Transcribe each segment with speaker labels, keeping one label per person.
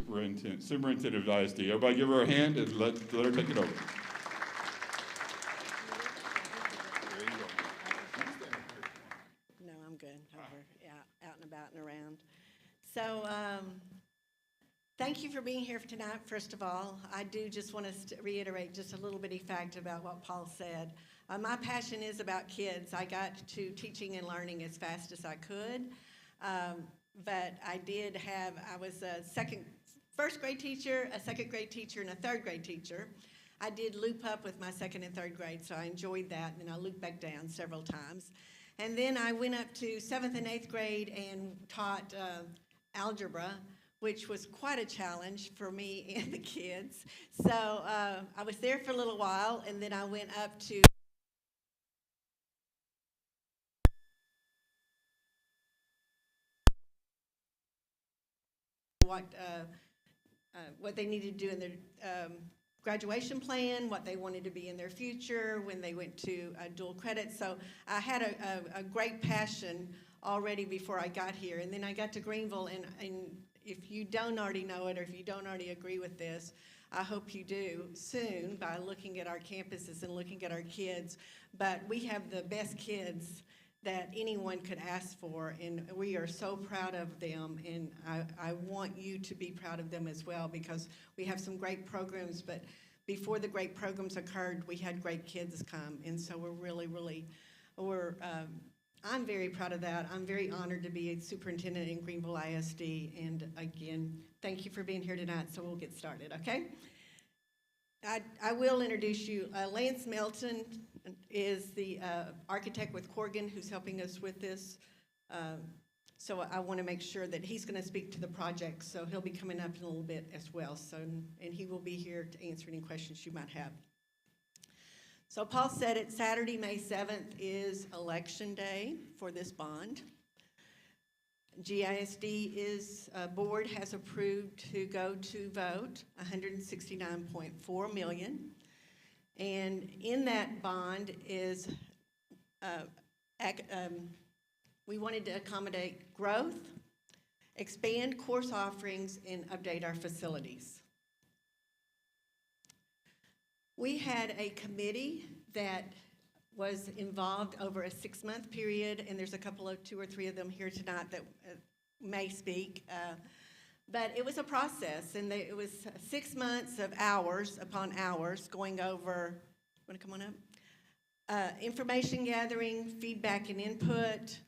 Speaker 1: Superintendent of ISD. Everybody give her a hand and let her take it over.
Speaker 2: No, I'm good. Out and about and around. So, thank you for being here tonight, first of all. I do just want to reiterate just a little bitty fact about what Paul said. My passion is about kids. I got to teaching and learning as fast as I could, but I was a first grade teacher, a second grade teacher, and a third grade teacher. I did loop up with my second and third grade, so I enjoyed that, and I looped back down several times. And then I went up to 7th and 8th grade and taught algebra, which was quite a challenge for me and the kids. So I was there for a little while, and then I went up to what they needed to do in their graduation plan, what they wanted to be in their future when they went to dual credit. So I had a great passion already before I got here. And then I got to Greenville, and if you don't already know it or if you don't already agree with this, I hope you do soon by looking at our campuses and looking at our kids. But we have the best kids that anyone could ask for, and we are so proud of them, and I want you to be proud of them as well, because we have some great programs, but before the great programs occurred, we had great kids come, and so I'm very proud of that. I'm very honored to be a superintendent in Greenville ISD, and again, thank you for being here tonight, so we'll get started, okay? I will introduce you. Lance Melton is the architect with Corgan who's helping us with this. So I want to make sure that he's going to speak to the project, so he'll be coming up in a little bit as well. So, and he will be here to answer any questions you might have. So Paul said it, Saturday, May 7th is election day for this bond. GISD board has approved to go to vote $169.4 million. And in that bond is, we wanted to accommodate growth, expand course offerings, and update our facilities. We had a committee that was involved over a 6-month period, and there's a couple of 2 or 3 of them here tonight that may speak. But it was a process, and it was 6 months of hours upon hours going over, want to come on up? Information gathering, feedback and input,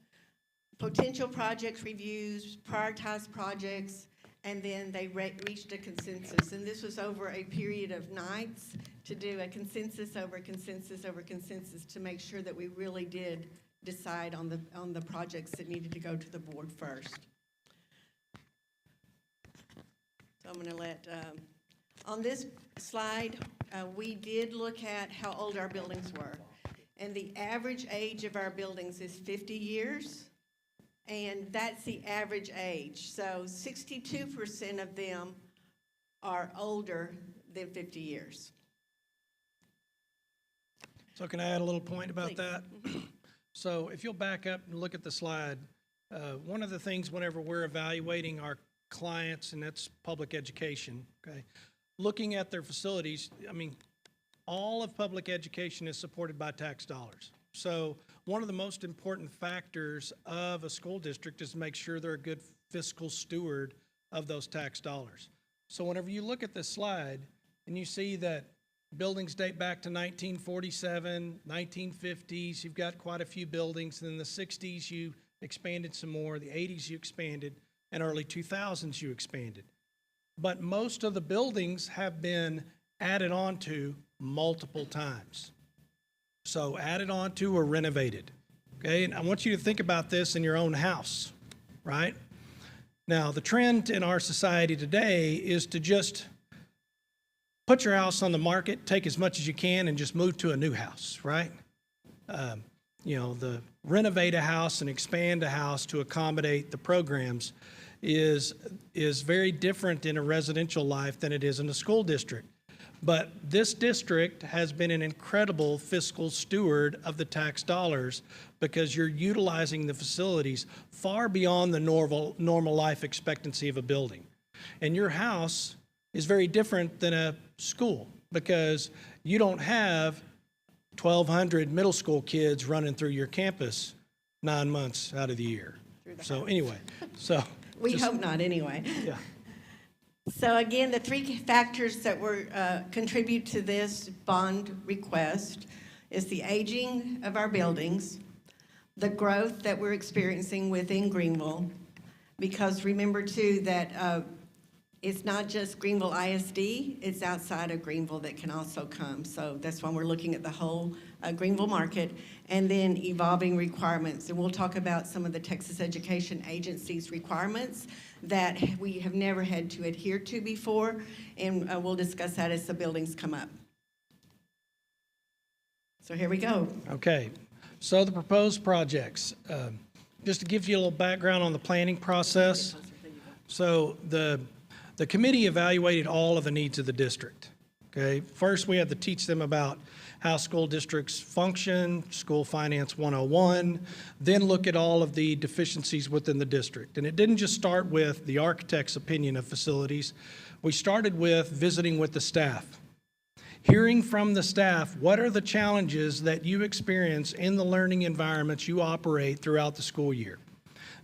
Speaker 2: potential project reviews, prioritized projects, and then they reached a consensus. And this was over a period of nights to do a consensus over consensus over consensus to make sure that we really did decide on the projects that needed to go to the board first. So I'm going to let, on this slide, we did look at how old our buildings were. And the average age of our buildings is 50 years. And that's the average age. So 62% of them are older than 50 years.
Speaker 3: So can I add a little point about
Speaker 2: Please.
Speaker 3: that? So if you'll back up and look at the slide, one of the things whenever we're evaluating our clients, and that's public education, okay, looking at their facilities, I mean, all of public education is supported by tax dollars. So one of the most important factors of a school district is to make sure they're a good fiscal steward of those tax dollars. So whenever you look at this slide and you see that buildings date back to 1947, 1950s, you've got quite a few buildings. And in the 60s, you expanded some more. The 80s, you expanded. And early 2000s, you expanded. But most of the buildings have been added on to multiple times. So added on to or renovated, okay? And I want you to think about this in your own house, right? Now, the trend in our society today is to just put your house on the market, take as much as you can, and just move to a new house, right? The renovate a house and expand a house to accommodate the programs is very different in a residential life than it is in a school district. But this district has been an incredible fiscal steward of the tax dollars because you're utilizing the facilities far beyond the normal life expectancy of a building. And your house is very different than a school because you don't have 1,200 middle school kids running through your campus 9 months out of the year. So anyway, so.
Speaker 2: We hope not, anyway.
Speaker 3: Yeah.
Speaker 2: So again, the three factors that were contribute to this bond request is the aging of our buildings, the growth that we're experiencing within Greenville, because remember too that it's not just Greenville ISD, it's outside of Greenville that can also come. So that's why we're looking at the whole Greenville market, and then evolving requirements. And we'll talk about some of the Texas Education Agency's requirements that we have never had to adhere to before, and we'll discuss that as the buildings come up. So here we go.
Speaker 3: Okay, so the proposed projects, just to give you a little background on the planning process. So the committee evaluated all of the needs of the district. Okay, first we had to teach them about how school districts function, School Finance 101, then look at all of the deficiencies within the district. And it didn't just start with the architect's opinion of facilities. We started with visiting with the staff, hearing from the staff, what are the challenges that you experience in the learning environments you operate throughout the school year?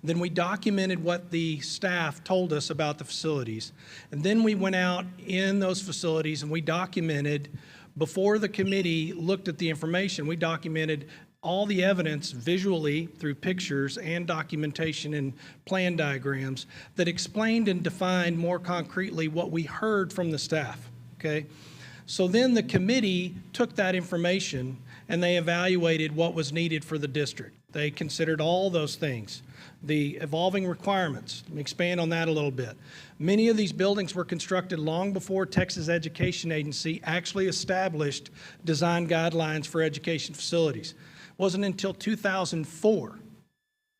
Speaker 3: Then we documented what the staff told us about the facilities. And then we went out in those facilities and we documented, before the committee looked at the information, we documented all the evidence visually through pictures and documentation and plan diagrams that explained and defined more concretely what we heard from the staff, okay? So then the committee took that information and they evaluated what was needed for the district. They considered all those things. The evolving requirements, let me expand on that a little bit. Many of these buildings were constructed long before Texas Education Agency actually established design guidelines for education facilities. It wasn't until 2004,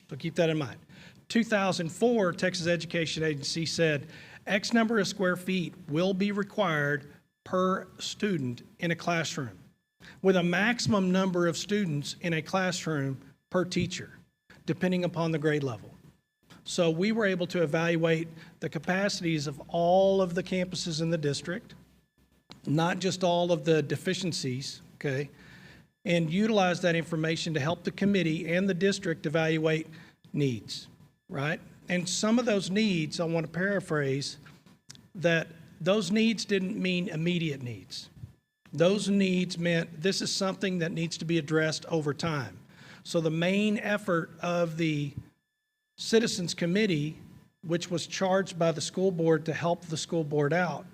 Speaker 3: so keep that in mind. 2004, Texas Education Agency said X number of square feet will be required per student in a classroom, with a maximum number of students in a classroom per teacher, depending upon the grade level. So we were able to evaluate the capacities of all of the campuses in the district, not just all of the deficiencies, okay, and utilize that information to help the committee and the district evaluate needs, right? And some of those needs, I want to paraphrase, that those needs didn't mean immediate needs. Those needs meant this is something that needs to be addressed over time. So the main effort of the Citizens Committee, which was charged by the school board to help the school board out,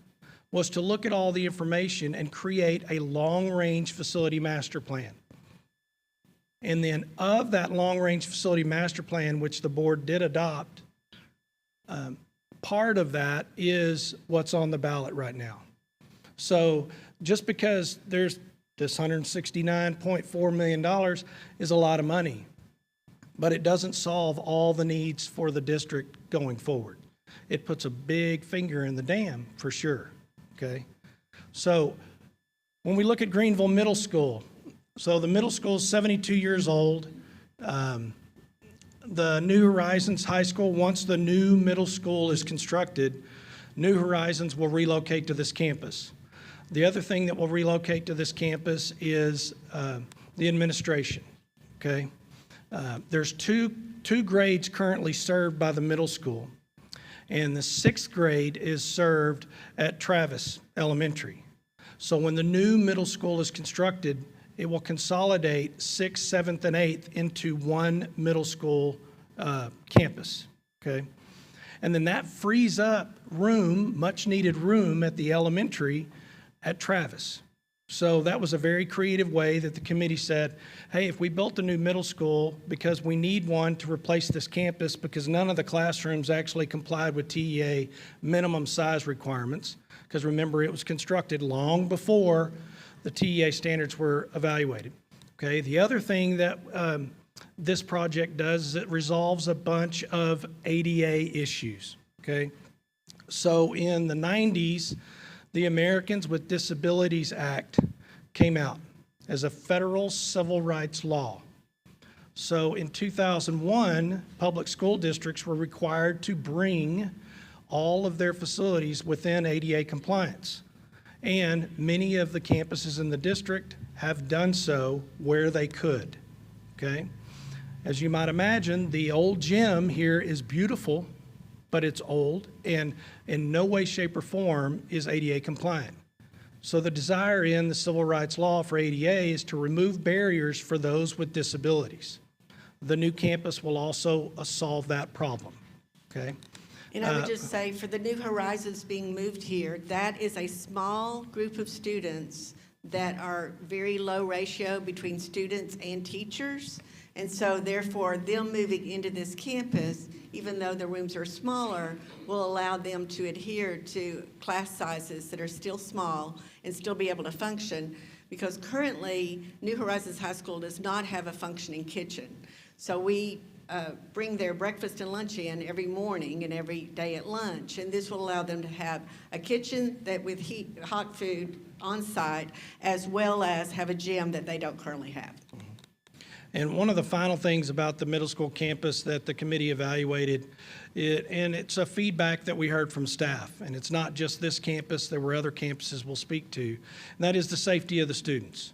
Speaker 3: was to look at all the information and create a long-range facility master plan. And then of that long-range facility master plan, which the board did adopt, part of that is what's on the ballot right now. So just because there's this $169.4 million is a lot of money, but it doesn't solve all the needs for the district going forward. It puts a big finger in the dam for sure, okay? So when we look at Greenville Middle School, so the middle school is 72 years old. The New Horizons High School, once the new middle school is constructed, New Horizons will relocate to this campus. The other thing that will relocate to this campus is the administration, okay? There's two grades currently served by the middle school, and the 6th grade is served at Travis Elementary. So when the new middle school is constructed, it will consolidate 6th, 7th, and 8th into one middle school campus, okay? And then that frees up room, much needed room at the elementary at Travis. So that was a very creative way that the committee said, hey, if we built a new middle school because we need one to replace this campus because none of the classrooms actually complied with TEA minimum size requirements, because remember, it was constructed long before the TEA standards were evaluated. Okay, the other thing that this project does is it resolves a bunch of ADA issues. Okay, so in the 90s, the Americans with Disabilities Act came out as a federal civil rights law. So in 2001, public school districts were required to bring all of their facilities within ADA compliance. And many of the campuses in the district have done so where they could, okay? As you might imagine, the old gym here is beautiful, but it's old and in no way, shape, or form is ADA compliant. So the desire in the civil rights law for ADA is to remove barriers for those with disabilities. The new campus will also solve that problem, okay?
Speaker 2: And I would just say, for the New Horizons being moved here, that is a small group of students that are very low ratio between students and teachers. And so therefore, them moving into this campus, even though the rooms are smaller, will allow them to adhere to class sizes that are still small and still be able to function. Because currently, New Horizons High School does not have a functioning kitchen. So we bring their breakfast and lunch in every morning and every day at lunch. And this will allow them to have a kitchen that with hot food on site, as well as have a gym that they don't currently have.
Speaker 3: And one of the final things about the middle school campus that the committee evaluated, and it's a feedback that we heard from staff, and it's not just this campus, there were other campuses we'll speak to, and that is the safety of the students.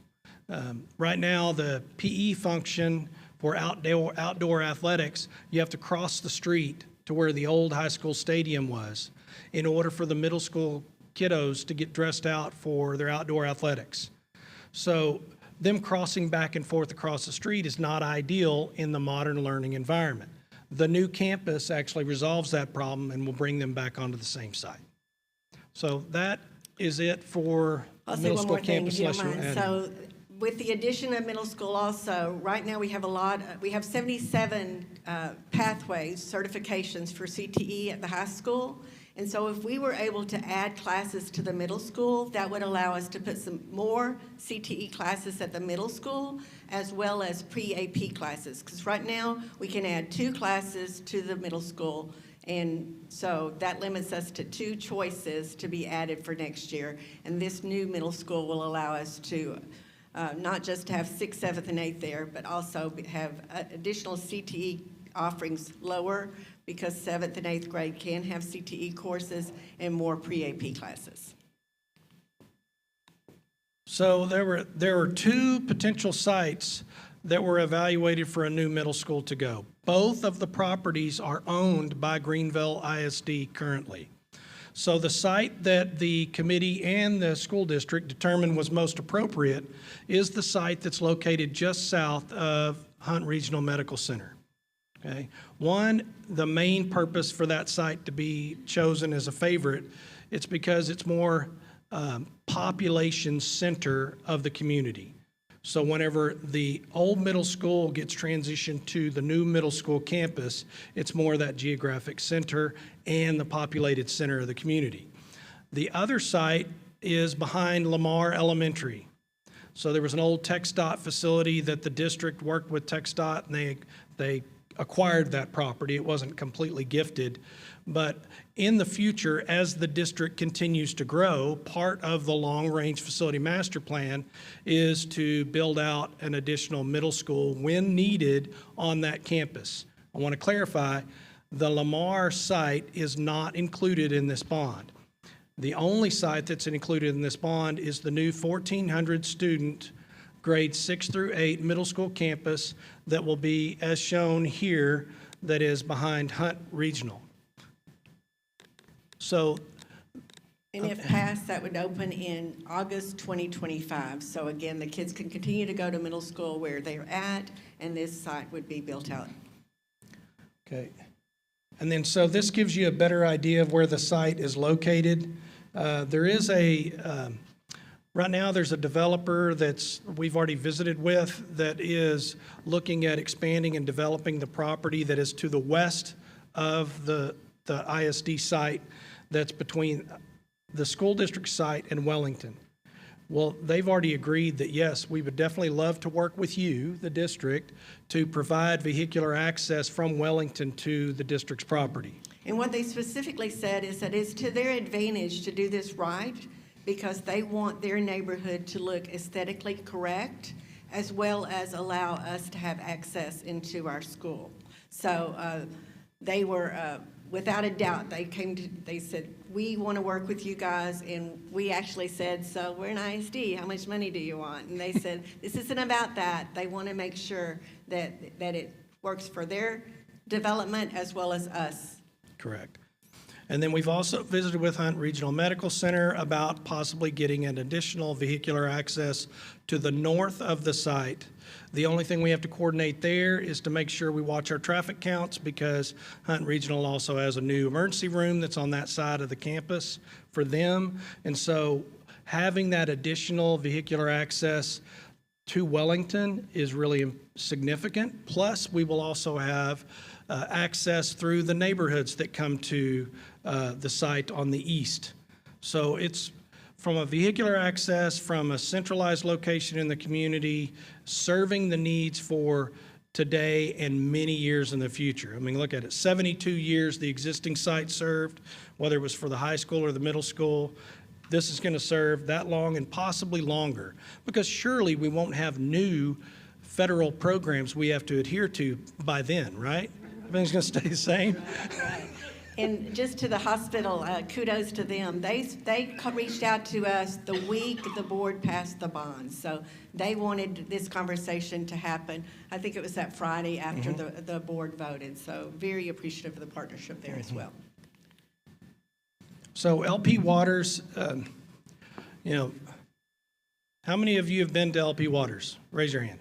Speaker 3: Right now, the PE function for outdoor athletics, you have to cross the street to where the old high school stadium was in order for the middle school kiddos to get dressed out for their outdoor athletics. So them crossing back and forth across the street is not ideal in the modern learning environment. The new campus actually resolves that problem and will bring them back onto the same site. So that is it for
Speaker 2: I'll say
Speaker 3: middle
Speaker 2: one
Speaker 3: school
Speaker 2: more thing,
Speaker 3: campus.
Speaker 2: if you don't
Speaker 3: unless you
Speaker 2: mind.
Speaker 3: add
Speaker 2: So with the addition of middle school also, right now we have 77 pathways, certifications for CTE at the high school. And so if we were able to add classes to the middle school, that would allow us to put some more CTE classes at the middle school, as well as pre-AP classes. Because right now, we can add 2 classes to the middle school. And so that limits us to 2 choices to be added for next year. And this new middle school will allow us to not just have 6th, 7th, and 8th there, but also have additional CTE offerings lower, because 7th and 8th grade can have CTE courses and more pre-AP classes.
Speaker 3: So there were 2 potential sites that were evaluated for a new middle school to go. Both of the properties are owned by Greenville ISD currently. So the site that the committee and the school district determined was most appropriate is the site that's located just south of Hunt Regional Medical Center. Okay. One, the main purpose for that site to be chosen as a favorite, it's because it's more population center of the community. So whenever the old middle school gets transitioned to the new middle school campus, it's more that geographic center and the populated center of the community. The other site is behind Lamar Elementary. So there was an old TxDOT facility that the district worked with TxDOT, and they acquired that property. It wasn't completely gifted. But in the future, as the district continues to grow, part of the long-range facility master plan is to build out an additional middle school when needed on that campus. I want to clarify, the Lamar site is not included in this bond. The only site that's included in this bond is the new 1,400 student grades 6 through 8 middle school campus that will be, as shown here, that is behind Hunt Regional. So,
Speaker 2: And if passed, that would open in August 2025. So again, the kids can continue to go to middle school where they're at, and this site would be built out.
Speaker 3: okay. And then, so this gives you a better idea of where the site is located. There is right now there's a developer we've already visited with that is looking at expanding and developing the property that is to the west of the ISD site that's between the school district site and Wellington. Well, they've already agreed that, yes, we would definitely love to work with you, the district, to provide vehicular access from Wellington to the district's property.
Speaker 2: And what they specifically said is that it's to their advantage to do this right, because they want their neighborhood to look aesthetically correct, as well as allow us to have access into our school. So they were without a doubt, they said, we want to work with you guys, and we actually said, so we're an ISD, how much money do you want? And they said, this isn't about that. They want to make sure that it works for their development as well as us.
Speaker 3: Correct. And then we've also visited with Hunt Regional Medical Center about possibly getting an additional vehicular access to the north of the site. The only thing we have to coordinate there is to make sure we watch our traffic counts, because Hunt Regional also has a new emergency room that's on that side of the campus for them. And so having that additional vehicular access to Wellington is really significant. Plus, we will also have access through the neighborhoods that come to the site on the east. So it's from a vehicular access, from a centralized location in the community, serving the needs for today and many years in the future. I mean, look at it, 72 years the existing site served, whether it was for the high school or the middle school. This is going to serve that long and possibly longer, because surely we won't have new federal programs we have to adhere to by then, right? Everything's going to stay the same.
Speaker 2: Right. And just to the hospital, kudos to them. They reached out to us the week the board passed the bond. So they wanted this conversation to happen. I think it was that Friday after the board voted. So very appreciative of the partnership there as well.
Speaker 3: So LP Waters, you know, how many of you have been to LP Waters? Raise your hand.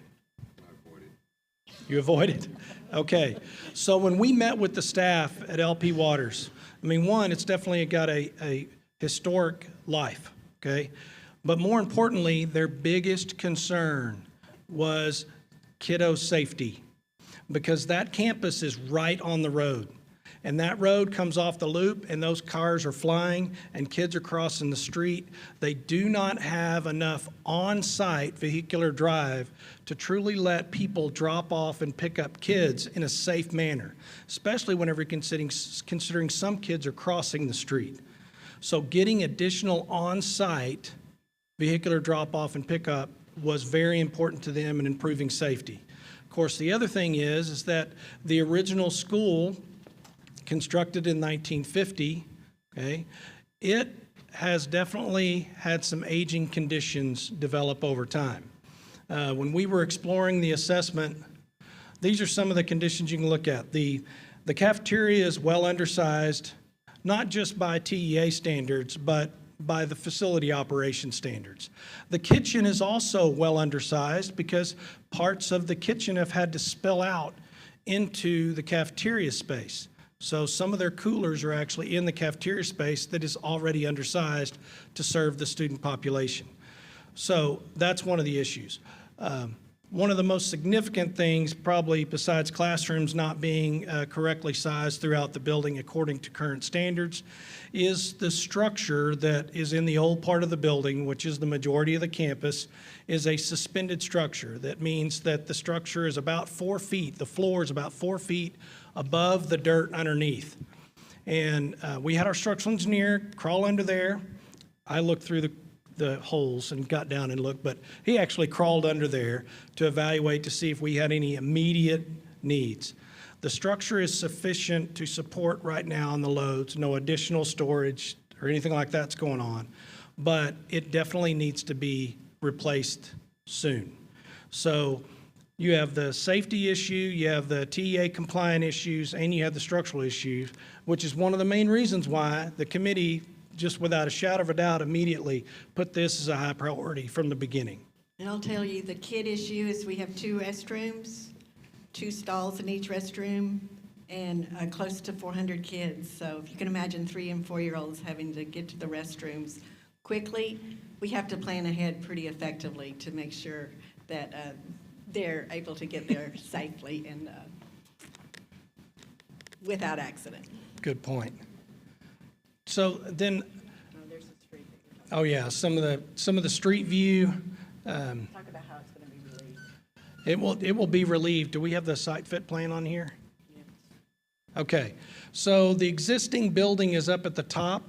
Speaker 3: You avoided? Okay. So when we met with the staff at LP Waters, I mean, one, it's definitely got a historic life, okay? But more importantly, their biggest concern was kiddo safety, because that campus is right on the road. And that road comes off the loop, and those cars are flying, and kids are crossing the street. They do not have enough on-site vehicular drive to truly let people drop off and pick up kids in a safe manner, especially whenever you're considering some kids are crossing the street. So getting additional on-site vehicular drop-off and pickup was very important to them in improving safety. Of course, the other thing is that the original school, constructed in 1950, okay, it has definitely had some aging conditions develop over time. When we were exploring the assessment, these are some of the conditions you can look at. The cafeteria is well undersized, not just by TEA standards, but by the facility operation standards. The kitchen is also well undersized because parts of the kitchen have had to spill out into the cafeteria space. So some of their coolers are actually in the cafeteria space that is already undersized to serve the student population. So that's one of the issues. One of the most significant things, probably besides classrooms not being correctly sized throughout the building according to current standards, is the structure that is in the old part of the building, which is the majority of the campus, is a suspended structure. That means that the structure is about 4 feet, the floor is about 4 feet above the dirt underneath. And we had our structural engineer crawl under there. I looked through the holes and got down and looked, but he actually crawled under there to evaluate to see if we had any immediate needs. The structure is sufficient to support right now on the loads, no additional storage or anything like that's going on, but it definitely needs to be replaced soon. So you have the safety issue, you have the TEA compliant issues, and you have the structural issues, which is one of the main reasons why the committee, just without a shadow of a doubt, immediately put this as a high priority from the beginning.
Speaker 2: And I'll tell you, the kid issue is we have 2 restrooms, 2 stalls in each restroom, and close to 400 kids. So if you can imagine 3 and 4-year-olds having to get to the restrooms quickly, we have to plan ahead pretty effectively to make sure that they're able to get there safely and without accident.
Speaker 3: Good point. So then,
Speaker 2: There's a street.
Speaker 3: oh yeah, some of the street view.
Speaker 2: Talk about how it's going to be relieved.
Speaker 3: It will be relieved. Do we have the site fit plan on here?
Speaker 2: Yes.
Speaker 3: Okay, so the existing building is up at the top,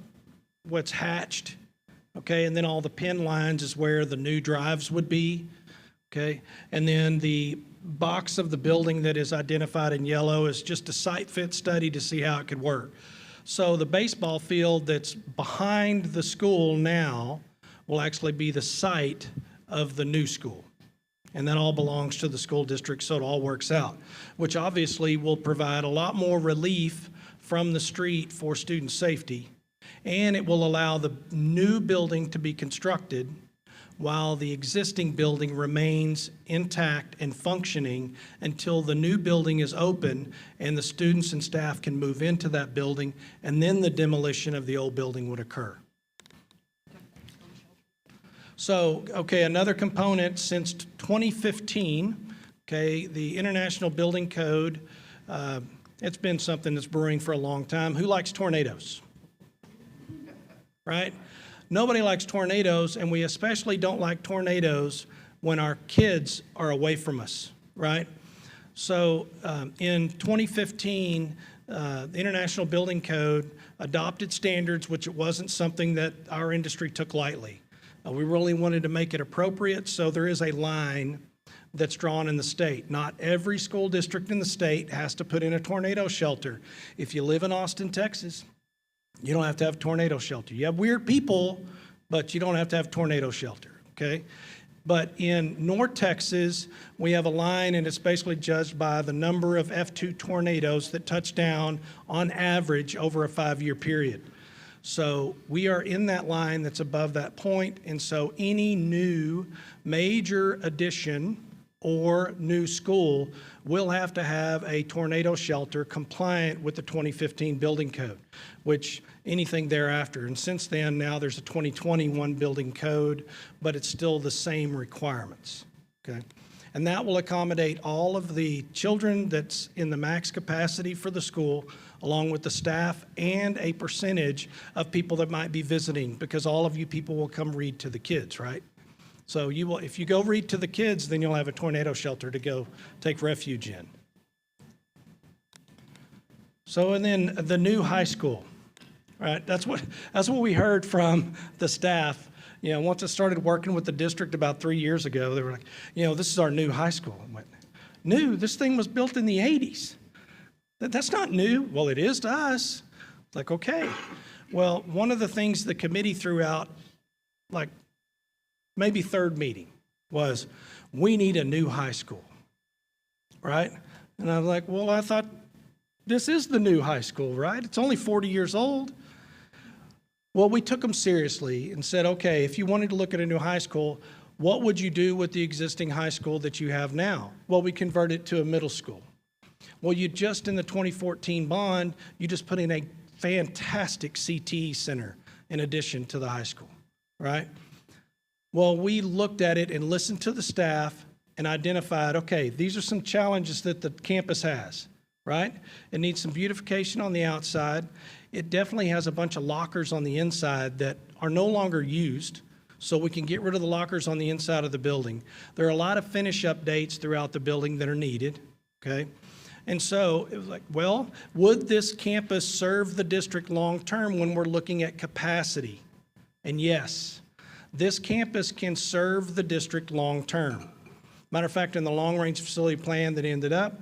Speaker 3: what's hatched, okay, and then all the pin lines is where the new drives would be, okay, and then the box of the building that is identified in yellow is just a site fit study to see how it could work. So the baseball field that's behind the school now will actually be the site of the new school. And that all belongs to the school district, so it all works out, which obviously will provide a lot more relief from the street for student safety. And it will allow the new building to be constructed while the existing building remains intact and functioning until the new building is open and the students and staff can move into that building, and then the demolition of the old building would occur. So, okay, another component since 2015, okay, the International Building Code, it's been something that's brewing for a long time. Who likes tornadoes? Right? Nobody likes tornadoes, and we especially don't like tornadoes when our kids are away from us, right? So in 2015, the International Building Code adopted standards, which it wasn't something that our industry took lightly. We really wanted to make it appropriate, so there is a line that's drawn in the state. Not every school district in the state has to put in a tornado shelter. If you live in Austin, Texas, you don't have to have a tornado shelter. You have weird people, but you don't have to have a tornado shelter, okay? But in North Texas, we have a line, and it's basically judged by the number of F2 tornadoes that touch down on average over a 5-year period. So we are in that line that's above that point, and so any new major addition or new school will have to have a tornado shelter compliant with the 2015 building code, which anything thereafter. And since then, now there's a 2021 building code, but it's still the same requirements, okay? And that will accommodate all of the children that's in the max capacity for the school, along with the staff and a percentage of people that might be visiting, because all of you people will come read to the kids, right? So you will, if you go read to the kids, then you'll have a tornado shelter to go take refuge in. So, and then the new high school, right? That's what we heard from the staff. You know, once I started working with the district about 3 years ago, they were like, you know, this is our new high school. I went, new? This thing was built in the 80s. That's not new. Well, it is to us. It's like, okay. Well, one of the things the committee threw out, like maybe third meeting, was we need a new high school, right? And I was like, well, I thought this is the new high school, right? It's only 40 years old. Well, we took them seriously and said, okay, if you wanted to look at a new high school, what would you do with the existing high school that you have now? Well, we convert it to a middle school. Well, you just, in the 2014 bond, you just put in a fantastic CTE center in addition to the high school, right? Well, we looked at it and listened to the staff and identified, okay, these are some challenges that the campus has, right? It needs some beautification on the outside. It definitely has a bunch of lockers on the inside that are no longer used, so we can get rid of the lockers on the inside of the building. There are a lot of finish updates throughout the building that are needed, okay? And so it was like, well, would this campus serve the district long-term when we're looking at capacity? And yes, this campus can serve the district long-term. Matter of fact, in the long-range facility plan that ended up,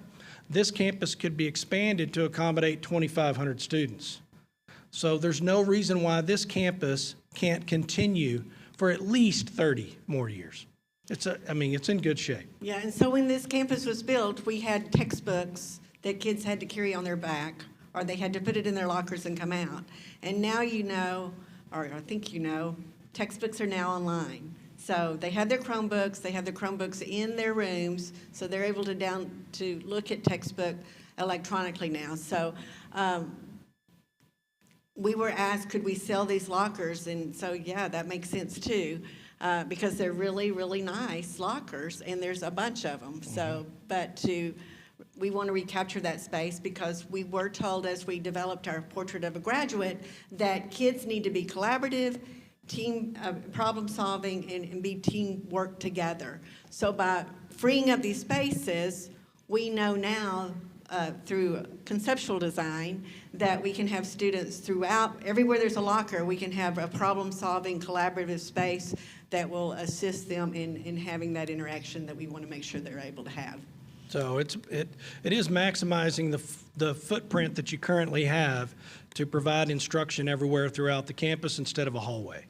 Speaker 3: this campus could be expanded to accommodate 2,500 students. So there's no reason why this campus can't continue for at least 30 more years. It's in good shape.
Speaker 2: Yeah, and so when this campus was built, we had textbooks that kids had to carry on their back, or they had to put it in their lockers and come out. And now you know, or I think you know, textbooks are now online. So they have their Chromebooks in their rooms, so they're able to look at textbook electronically now. So we were asked, could we sell these lockers? And so, yeah, that makes sense too. Because they're really, really nice lockers, and there's a bunch of them. So, we want to recapture that space because we were told as we developed our portrait of a graduate that kids need to be collaborative, team problem solving, and be teamwork together. So by freeing up these spaces, we know now through conceptual design that we can have students throughout, everywhere there's a locker, we can have a problem-solving collaborative space that will assist them in having that interaction that we want to make sure they're able to have.
Speaker 3: So it is maximizing the footprint that you currently have to provide instruction everywhere throughout the campus instead of a hallway,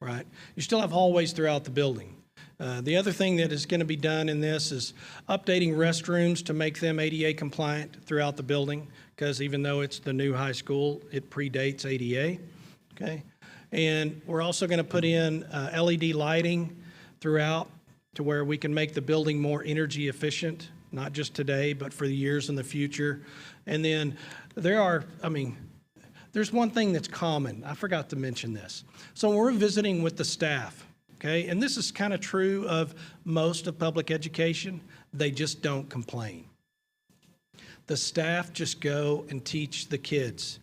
Speaker 3: right? You still have hallways throughout the building. The other thing that is going to be done in this is updating restrooms to make them ADA compliant throughout the building, because even though it's the new high school, it predates ADA, okay? And we're also going to put in LED lighting throughout to where we can make the building more energy efficient, not just today, but for the years in the future. And then there's one thing that's common. I forgot to mention this. So when we're visiting with the staff, okay, and this is kind of true of most of public education, they just don't complain. The staff just go and teach the kids.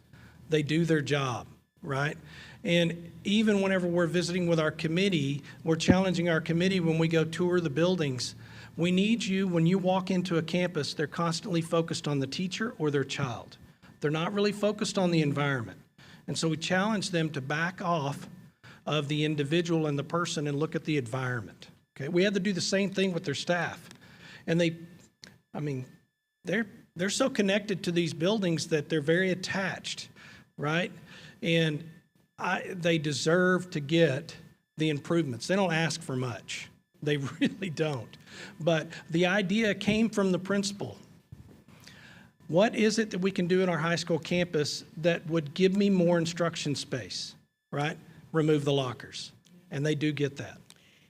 Speaker 3: They do their job, right? And even whenever we're visiting with our committee, we're challenging our committee when we go tour the buildings. We need you, when you walk into a campus, they're constantly focused on the teacher or their child. They're not really focused on the environment. And so we challenge them to back off of the individual and the person and look at the environment. Okay, we had to do the same thing with their staff. And they're so connected to these buildings that they're very attached, right? And they deserve to get the improvements. They don't ask for much. They really don't. But the idea came from the principal. What is it that we can do in our high school campus that would give me more instruction space, right? Remove the lockers. And they do get that.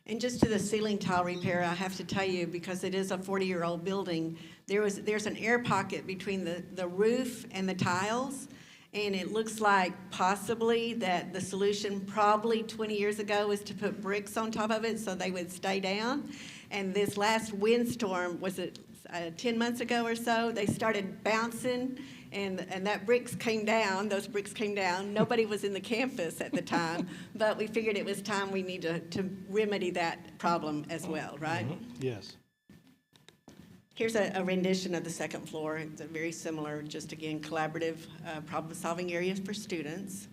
Speaker 2: And just to the ceiling tile repair, I have to tell you, because it is a 40-year-old building, there's an air pocket between the roof and the tiles, and it looks like possibly that the solution probably 20 years ago was to put bricks on top of it so they would stay down. And this last windstorm, was it 10 months ago or so, they started bouncing, and that bricks came down, those bricks came down. Nobody was in the campus at the time, but we figured it was time we need to remedy that problem as well, right?
Speaker 3: Mm-hmm. Yes.
Speaker 2: Here's a rendition of the second floor. It's a very similar, just again, collaborative problem-solving areas for students.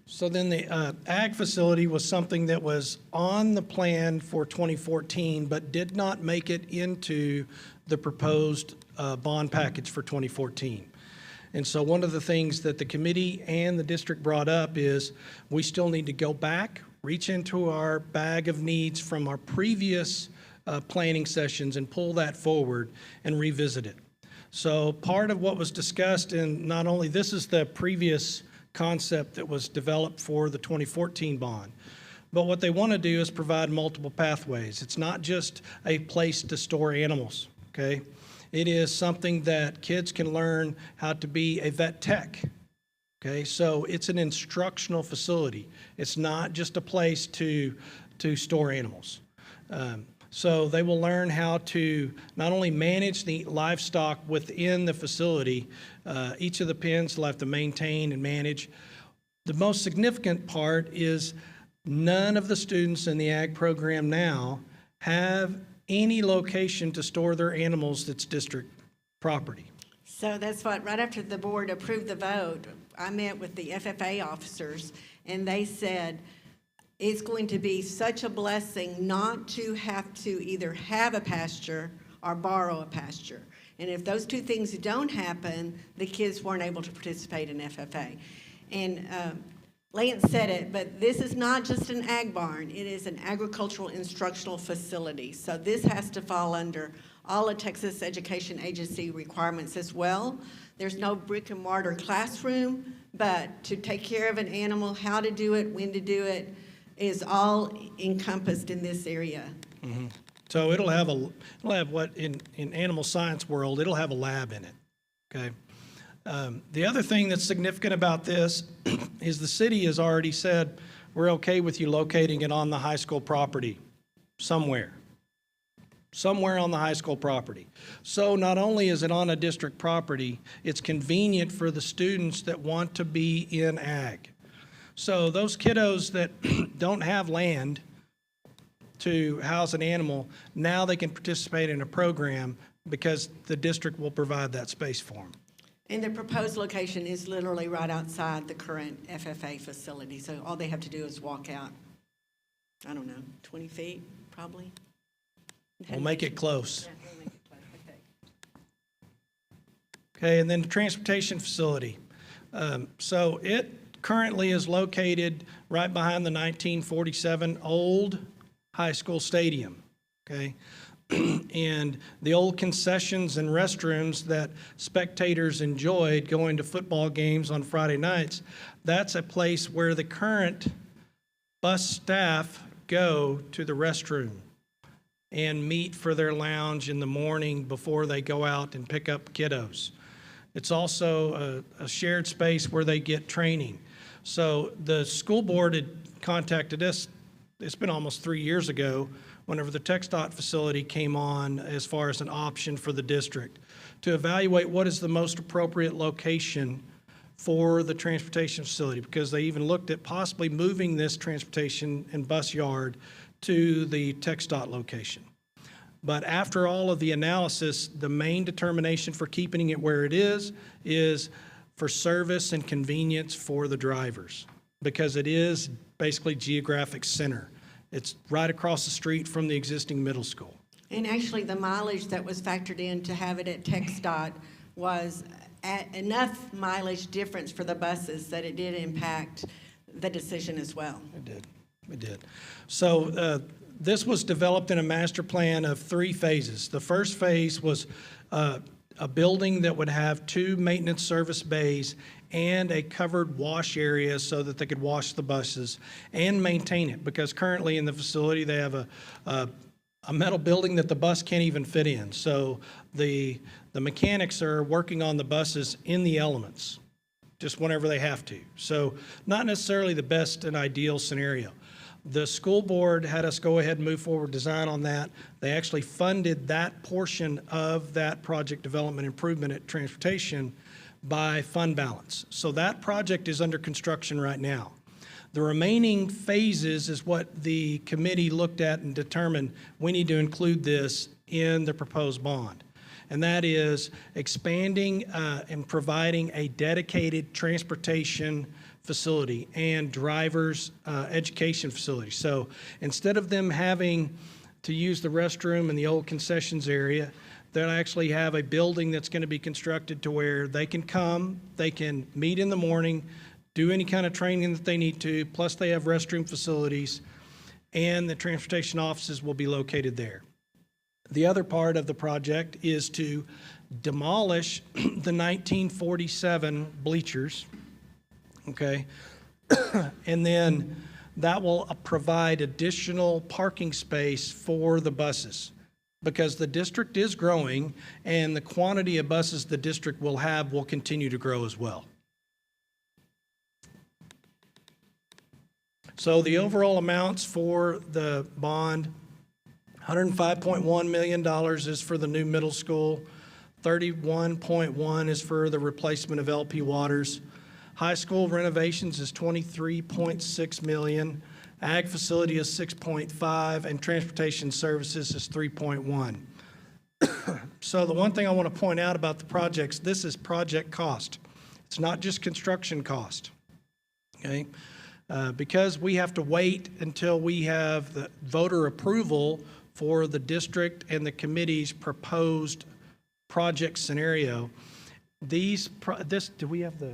Speaker 3: So then the ag facility was something that was on the plan for 2014, but did not make it into the proposed bond package for 2014. And so one of the things that the committee and the district brought up is we still need to go back, reach into our bag of needs from our previous planning sessions and pull that forward and revisit it. So part of what was discussed, and not only this is the previous concept that was developed for the 2014 bond, but what they want to do is provide multiple pathways. It's not just a place to store animals, okay? It is something that kids can learn how to be a vet tech, okay? So it's an instructional facility. It's not just a place to store animals. So they will learn how to not only manage the livestock within the facility, each of the pens will have to maintain and manage. The most significant part is none of the students in the ag program now have any location to store their animals that's district property.
Speaker 2: So that's what, right after the board approved the vote, I met with the FFA officers, and they said, it's going to be such a blessing not to have to either have a pasture or borrow a pasture. And if those two things don't happen, the kids weren't able to participate in FFA. And Lance said it, but this is not just an ag barn. It is an agricultural instructional facility. So this has to fall under all of Texas Education Agency requirements as well. There's no brick and mortar classroom, but to take care of an animal, how to do it, when to do it, is all encompassed in this area.
Speaker 3: Mm-hmm. So it'll have what in animal science world, it'll have a lab in it, okay? The other thing that's significant about this is the city has already said, we're okay with you locating it on the high school property somewhere on the high school property. So not only is it on a district property, it's convenient for the students that want to be in ag. So those kiddos that don't have land to house an animal, now they can participate in a program because the district will provide that space for them.
Speaker 2: And the proposed location is literally right outside the current FFA facility. So all they have to do is walk out, I don't know, 20 feet probably.
Speaker 3: We'll make it close.
Speaker 2: Yeah, we'll make it close, okay.
Speaker 3: Okay, and then the transportation facility. So it currently is located right behind the 1947 old high school stadium, okay? And the old concessions and restrooms that spectators enjoyed going to football games on Friday nights, that's a place where the current bus staff go to the restroom and meet for their lounge in the morning before they go out and pick up kiddos. It's also a shared space where they get training. So the school board had contacted us, it's been almost 3 years ago, whenever the TxDOT facility came on as far as an option for the district, to evaluate what is the most appropriate location for the transportation facility, because they even looked at possibly moving this transportation and bus yard to the TxDOT location. But after all of the analysis, the main determination for keeping it where it is for service and convenience for the drivers, because it is basically geographic center. It's right across the street from the existing middle school.
Speaker 2: And actually, the mileage that was factored in to have it at TxDOT was enough mileage difference for the buses that it did impact the decision as well.
Speaker 3: It did. So this was developed in a master plan of 3 phases. The first phase was a building that would have 2 maintenance service bays and a covered wash area so that they could wash the buses and maintain it, because currently in the facility they have a metal building that the bus can't even fit in. So the mechanics are working on the buses in the elements, just whenever they have to. So not necessarily the best and ideal scenario. The school board had us go ahead and move forward design on that. They actually funded that portion of that project development improvement at transportation by fund balance. So that project is under construction right now. The remaining phases is what the committee looked at and determined we need to include this in the proposed bond. And that is expanding and providing a dedicated transportation facility and drivers education facility. So instead of them having to use the restroom in the old concessions area, they'll actually have a building that's going to be constructed to where they can come, they can meet in the morning, do any kind of training that they need to, plus they have restroom facilities, and the transportation offices will be located there. The other part of the project is to demolish the 1947 bleachers, okay? And then that will provide additional parking space for the buses, because the district is growing and the quantity of buses the district will have will continue to grow as well. So the overall amounts for the bond, $105.1 million is for the new middle school, 31.1 is for the replacement of LP Waters. High school renovations is 23.6 million. Ag facility is 6.5, and transportation services is 3.1. So the one thing I want to point out about the projects, this is project cost. It's not just construction cost, okay? Because we have to wait until we have the voter approval for the district and the committee's proposed project scenario. Do we have the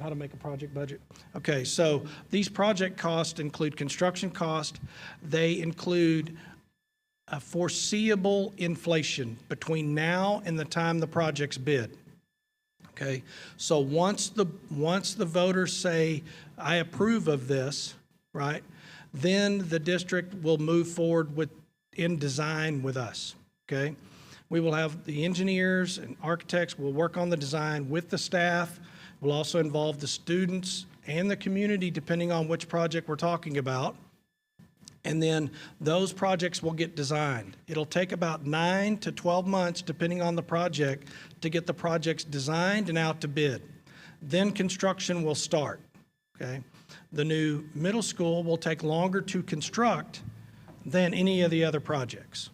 Speaker 3: how to make a project budget? Okay, so these project costs include construction cost. They include a foreseeable inflation between now and the time the project's bid. Okay, so once the voters say, I approve of this, right, then the district will move forward in design with us, okay? We will have the engineers and architects will work on the design with the staff. We'll also involve the students and the community, depending on which project we're talking about. And then those projects will get designed. It'll take about 9 to 12 months, depending on the project, to get the projects designed and out to bid. Then construction will start, okay? The new middle school will take longer to construct than any of the other projects,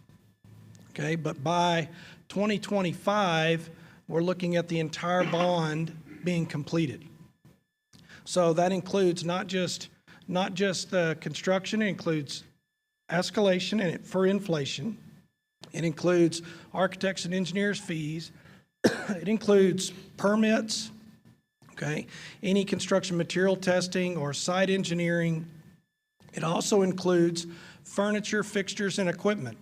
Speaker 3: okay? But by 2025, we're looking at the entire bond being completed. So that includes not just the construction, it includes escalation and for inflation, It includes architects and engineers' fees. It includes permits, okay, any construction material testing or site engineering. It also includes furniture, fixtures, and equipment,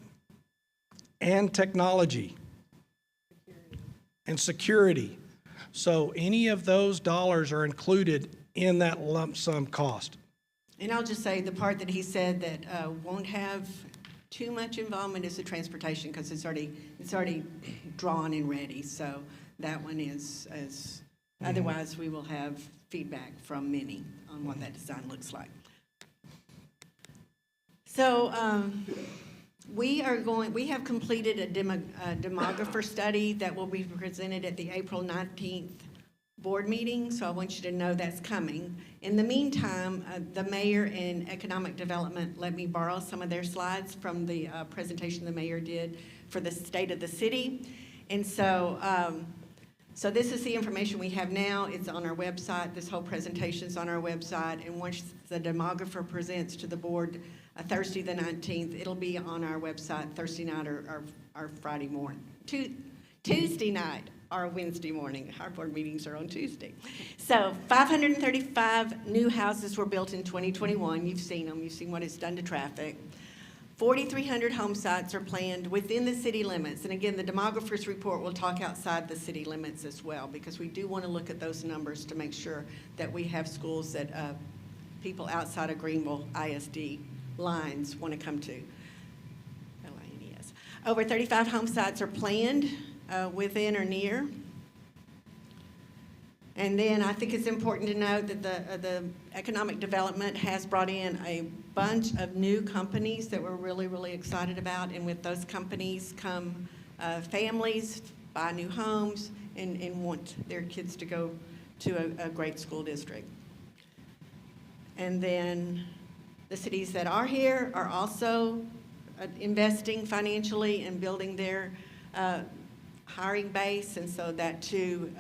Speaker 3: and technology, and security. So any of those dollars are included in that lump sum cost.
Speaker 2: And I'll just say the part that he said that won't have too much involvement is the transportation, because it's already drawn and ready. So that one is otherwise we will have feedback from many on what that design looks like. So we have completed a demographer study that will be presented at the April 19th board meeting, so I want you to know that's coming. In the meantime, the mayor and economic development let me borrow some of their slides from the presentation the mayor did for the state of the city. And so, so this is the information we have now. It's on our website. This whole presentation is on our website. And once the demographer presents to the board Thursday the 19th, it'll be on our website Thursday night or Friday morning. Tuesday night or Wednesday morning. Our board meetings are on Tuesday. So 535 new houses were built in 2021. You've seen them. You've seen what it's done to traffic. 4,300 home sites are planned within the city limits. And again, the demographer's report will talk outside the city limits as well, because we do want to look at those numbers to make sure that we have schools that people outside of Greenville ISD lines want to come to. LINES. Over 35 home sites are planned within or near. And then I think it's important to note that the economic development has brought in a bunch of new companies that we're really, really excited about. And with those companies come families, buy new homes, and want their kids to go to a great school district. And then the cities that are here are also investing financially and building their hiring base, and so that too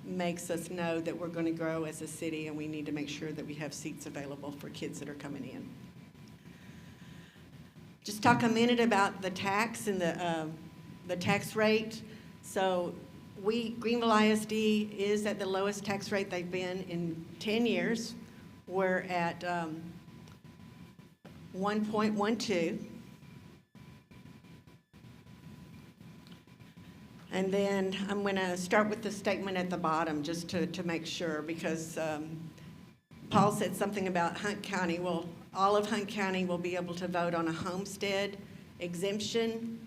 Speaker 2: makes us know that we're going to grow as a city, and we need to make sure that we have seats available for kids that are coming in. Just talk a minute about the tax and the tax rate. So Greenville ISD is at the lowest tax rate they've been in 10 years. We're at 1.12. And then I'm going to start with the statement at the bottom just to make sure, because Paul said something about Hunt County. Well, all of Hunt County will be able to vote on a homestead exemption.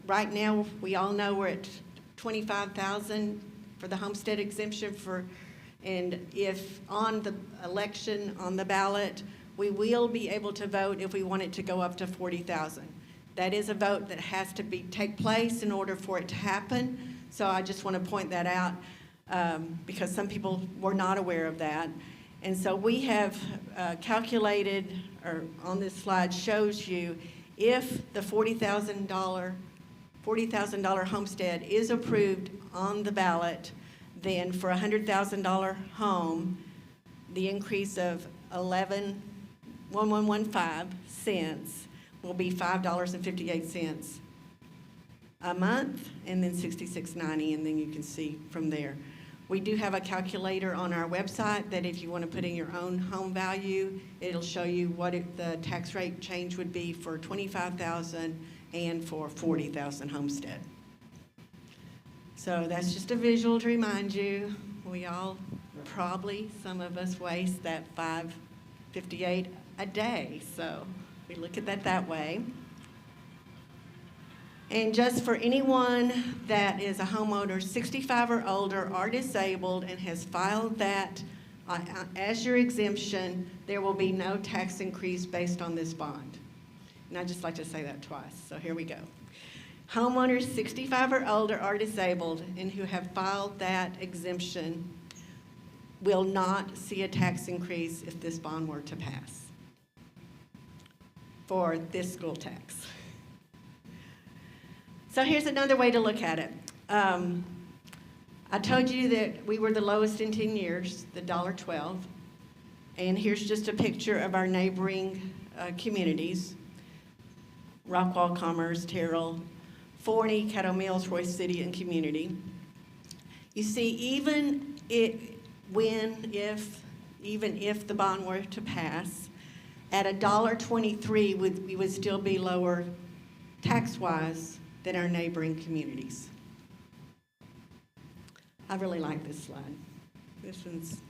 Speaker 2: Right now, we all know we're at $25,000 for the homestead exemption and if on the election on the ballot, we will be able to vote if we want it to go up to $40,000. That is a vote that has to take place in order for it to happen. So I just want to point that out because some people were not aware of that. And so we have calculated, or on this slide shows you, if the $40,000 homestead is approved on the ballot, then for a $100,000 home, the increase of 11.1115 cents will be $5.58 a month, and then $66.90, and then you can see from there. We do have a calculator on our website that if you want to put in your own home value, it'll show you what the tax rate change would be for $25,000 and for $40,000 homestead. So that's just a visual to remind you, we all probably, some of us waste that $5.58 a day. So we look at that way. And just for anyone that is a homeowner 65 or older or disabled and has filed that as your exemption, there will be no tax increase based on this bond. And I'd just like to say that twice, so here we go. Homeowners 65 or older or disabled and who have filed that exemption will not see a tax increase if this bond were to pass for this school tax. So here's another way to look at it. I told you that we were the lowest in 10 years, the $1.12. And here's just a picture of our neighboring communities. Rockwall, Commerce, Terrell, Forney, Caddo Mills, Royce City, and Community. You see, even if the bond were to pass, at $1.23, we would still be lower tax-wise than our neighboring communities. I really like this slide. This one's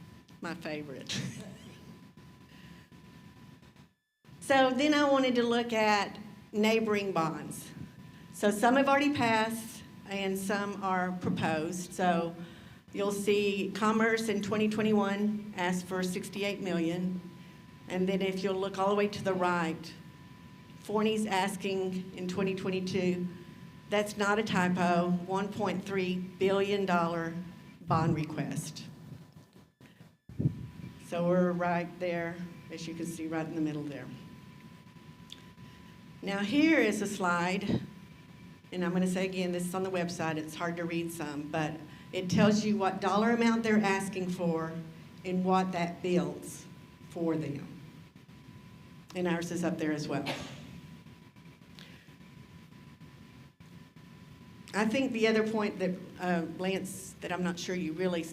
Speaker 2: my favorite. So then I wanted to look at neighboring bonds. So some have already passed and some are proposed. So you'll see Commerce in 2021 asked for $68 million. And then if you'll look all the way to the right, Forney's asking in 2022, that's not a typo, $1.3 billion bond request. So we're right there, as you can see, right in the middle there. Now here is a slide, and I'm going to say again, this is on the website. It's hard to read some, but it tells you what dollar amount they're asking for and what that builds for them. And ours is up there as well. I think the other point that Lance, that I'm not sure you really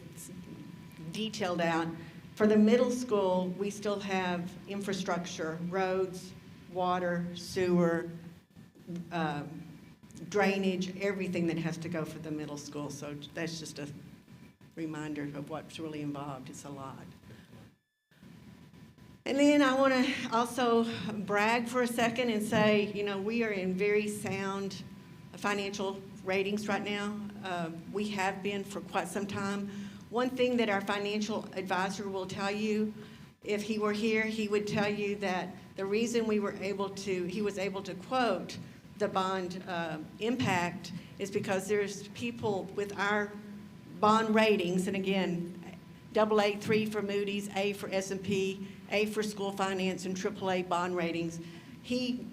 Speaker 2: detailed out, for the middle school, we still have infrastructure, roads, water, sewer, drainage, everything that has to go for the middle school. So that's just a reminder of what's really involved. It's a lot. And then I want to also brag for a second and say, you know, we are in very sound financial ratings right now. We have been for quite some time. One thing that our financial advisor will tell you, if he were here, he would tell you that the reason he was able to quote the bond impact is because there's people with our bond ratings, and again, AA3 for Moody's, A for S&P, A for school finance, and AAA bond ratings. He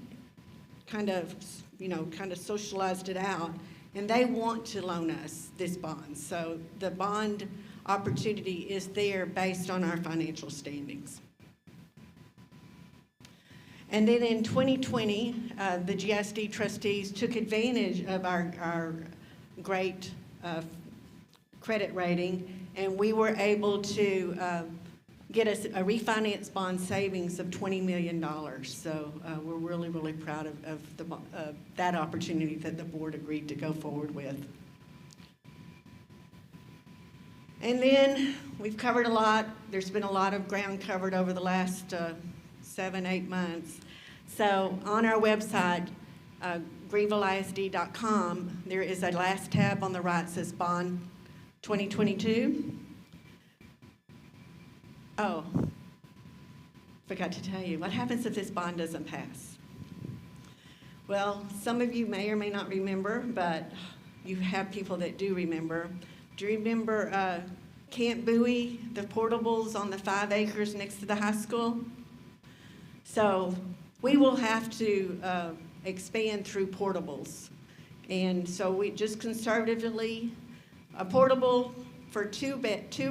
Speaker 2: kind of socialized it out, and they want to loan us this bond. So the bond opportunity is there based on our financial standings. And then in 2020, the GISD trustees took advantage of our great credit rating, and we were able to get us a refinance bond savings of $20 million. So we're really, really proud of that opportunity that the board agreed to go forward with. And then we've covered a lot. There's been a lot of ground covered over the last 7-8 months. So on our website, greenvillisd.com, there is a last tab on the right that says Bond 2022. Oh, forgot to tell you, what happens if this bond doesn't pass? Well, some of you may or may not remember, but you have people that do remember. Do you remember Camp Bowie, the portables on the 5 acres next to the high school? So we will have to expand through portables. And so we just conservatively, a portable for two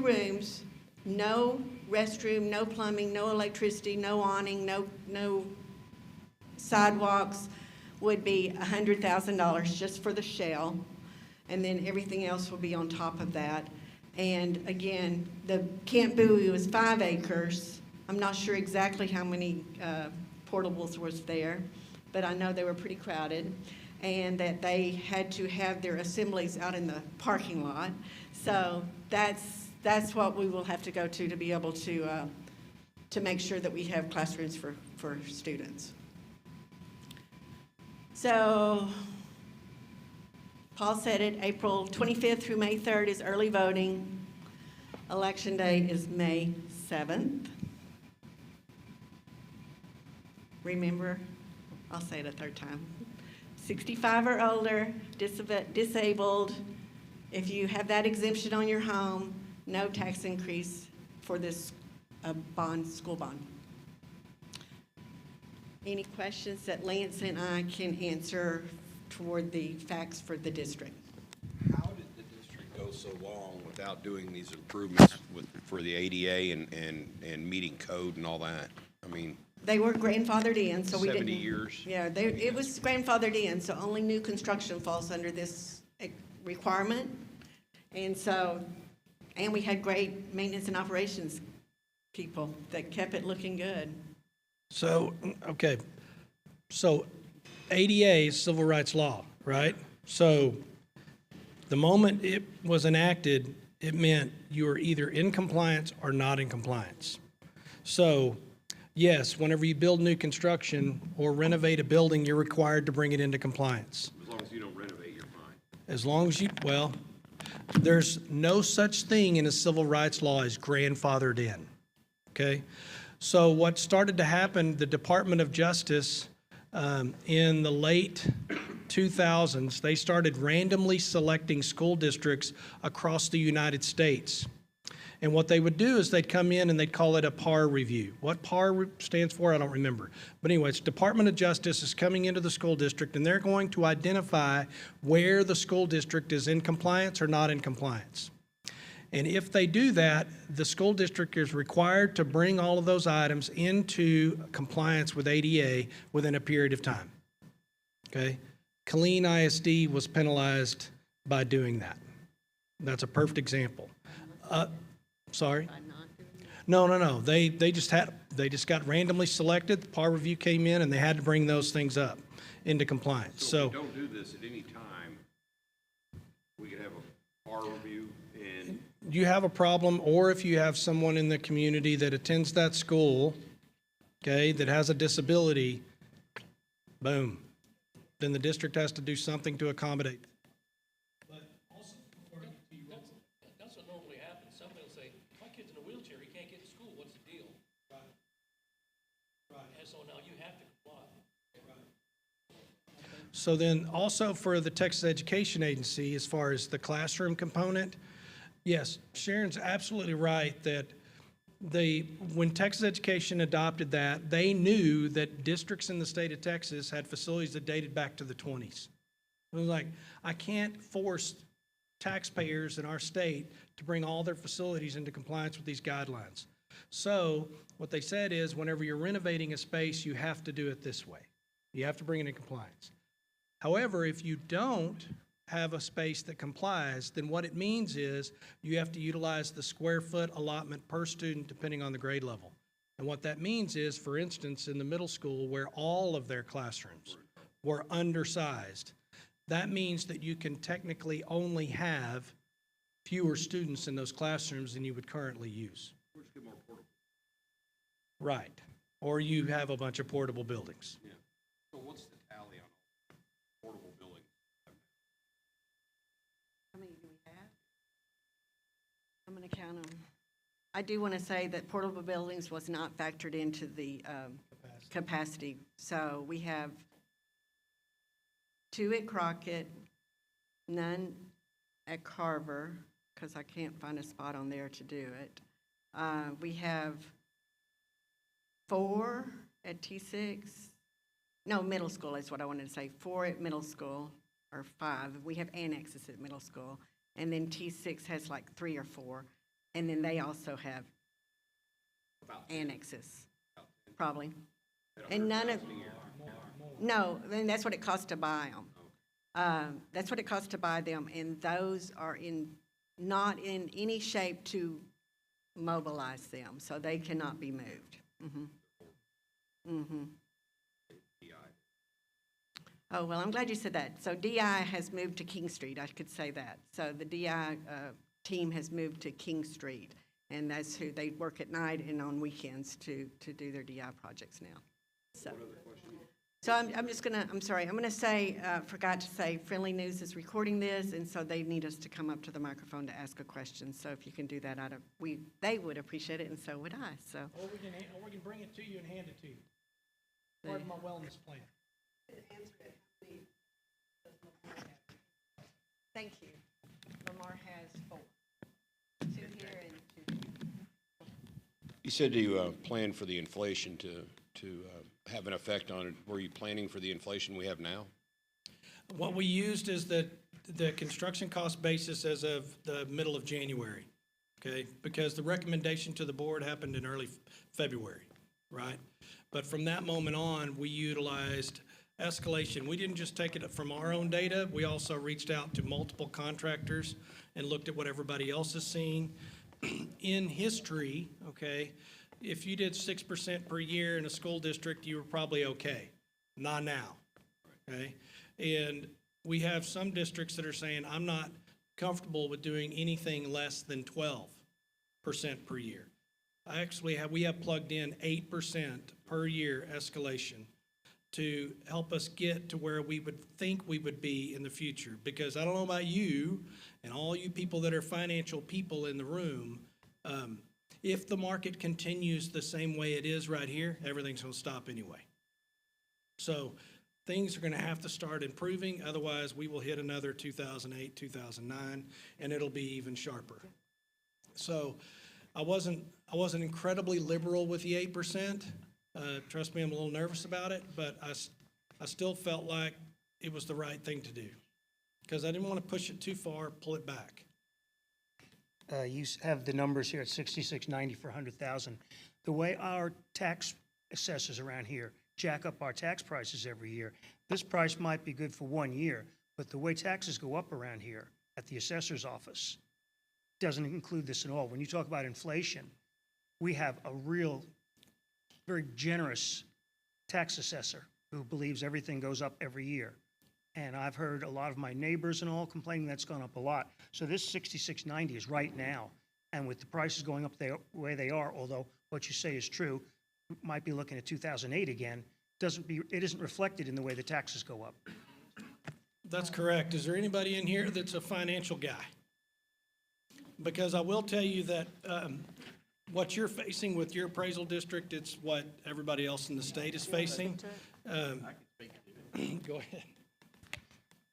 Speaker 2: rooms, no restroom, no plumbing, no electricity, no awning, no sidewalks, would be $100,000 just for the shell. And then everything else will be on top of that. And again, the Camp Bowie was 5 acres. I'm not sure exactly how many portables was there, but I know they were pretty crowded, and that they had to have their assemblies out in the parking lot. So that's what we will have to go to be able to make sure that we have classrooms for students. So Paul said it, April 25th through May 3rd is early voting. Election day is May 7th. Remember, I'll say it a third time, 65 or older, disabled. If you have that exemption on your home, no tax increase for this school bond. Any questions that Lance and I can answer toward the facts for the district?
Speaker 4: How did the district go so long without doing these improvements for the ADA and meeting code and all that? I mean,
Speaker 2: They were grandfathered in, so we didn't.
Speaker 4: 70 years.
Speaker 2: Yeah, it was grandfathered in, so only new construction falls under this requirement. And so, and we had great maintenance and operations people that kept it looking good.
Speaker 3: So, okay, so ADA is civil rights law, right? So the moment it was enacted, it meant you were either in compliance or not in compliance. So, yes, whenever you build new construction or renovate a building, you're required to bring it into compliance.
Speaker 4: As long as you don't renovate, you're fine.
Speaker 3: As long as you, well, there's no such thing in a civil rights law as grandfathered in, okay? So what started to happen, the Department of Justice, in the late 2000s, they started randomly selecting school districts across the United States. And what they would do is they'd come in and they'd call it a PAR review. What PAR stands for, I don't remember. But anyways, Department of Justice is coming into the school district and they're going to identify where the school district is in compliance or not in compliance. And if they do that, the school district is required to bring all of those items into compliance with ADA within a period of time. Okay? Killeen ISD was penalized by doing that. That's a perfect example. Sorry? No. They just got randomly selected. The PAR review came in and they had to bring those things up into compliance.
Speaker 4: So if we don't do this at any time, we could have a PAR review and
Speaker 3: You have a problem, or if you have someone in the community that attends that school, okay, that has a disability, boom, then the district has to do something to accommodate.
Speaker 5: That's what normally happens. Somebody will say, my kid's in a wheelchair, he can't get to school, what's the deal? Right. And so now you have to comply.
Speaker 3: So then also for the Texas Education Agency, as far as the classroom component, yes, Sharon's absolutely right that when Texas Education adopted that, they knew that districts in the state of Texas had facilities that dated back to the 20s. It was like, I can't force taxpayers in our state to bring all their facilities into compliance with these guidelines. So what they said is whenever you're renovating a space, you have to do it this way. You have to bring it in compliance. However, if you don't have a space that complies, then what it means is you have to utilize the square foot allotment per student depending on the grade level. And what that means is, for instance, in the middle school where all of their classrooms were undersized, that means that you can technically only have fewer students in those classrooms than you would currently use.
Speaker 4: we'll just get more portable.
Speaker 3: Right. Or you have a bunch of portable buildings.
Speaker 4: Yeah. So what's the tally on portable buildings?
Speaker 2: How many do we have? I'm going to count them. I do want to say that portable buildings was not factored into the capacity. So we have 2 at Crockett, none at Carver, because I can't find a spot on there to do it. We have 4 at T6. No, middle school is what I wanted to say. 4 at middle school, or 5. We have annexes at middle school. And then T6 has like 3 or 4. And then they also have annexes, probably. And none of, no, then that's what it costs to buy them. That's what it costs to buy them, and those are not in any shape to mobilize them, so they cannot be moved. Oh, well, I'm glad you said that. So DI has moved to King Street, I could say that. So the DI team has moved to King Street, and that's who, they work at night and on weekends to do their DI projects now. So I'm just gonna, I'm sorry, I'm gonna say, forgot to say, Friendly News is recording this, and so they need us to come up to the microphone to ask a question. So if you can do that they would appreciate it, and so would I, so.
Speaker 3: Or we can bring it to you and hand it to you. Part of my wellness plan.
Speaker 2: Thank you. Lamar has 4. 2 here and 2 here.
Speaker 4: You said you planned for the inflation to have an effect on it. Were you planning for the inflation we have now?
Speaker 3: What we used is the construction cost basis as of the middle of January, okay? Because the recommendation to the board happened in early February, right? But from that moment on, we utilized escalation. We didn't just take it from our own data, we also reached out to multiple contractors and looked at what everybody else is seeing. In history, okay, if you did 6% per year in a school district, you were probably okay. Not now, okay? And we have some districts that are saying, I'm not comfortable with doing anything less than 12% per year. We have plugged in 8% per year escalation to help us get to where we would think we would be in the future. Because I don't know about you and all you people that are financial people in the room, if the market continues the same way it is right here, everything's gonna stop anyway. So things are gonna have to start improving, otherwise we will hit another 2008, 2009, and it'll be even sharper. So I wasn't incredibly liberal with the 8%. Trust me, I'm a little nervous about it, but I still felt like it was the right thing to do. Because I didn't want to push it too far, pull it back.
Speaker 6: You have the numbers here at 6690 for 100,000. The way our tax assessors around here jack up our tax prices every year, this price might be good for 1 year, but the way taxes go up around here at the assessor's office doesn't include this at all. When you talk about inflation, we have a real, very generous tax assessor who believes everything goes up every year. And I've heard a lot of my neighbors and all complaining that's gone up a lot. So this 6690 is right now. And with the prices going up the way they are, although what you say is true, we might be looking at 2008 again, it isn't reflected in the way the taxes go up.
Speaker 3: That's correct. Is there anybody in here that's a financial guy? Because I will tell you that what you're facing with your appraisal district, it's what everybody else in the state is facing. Go ahead.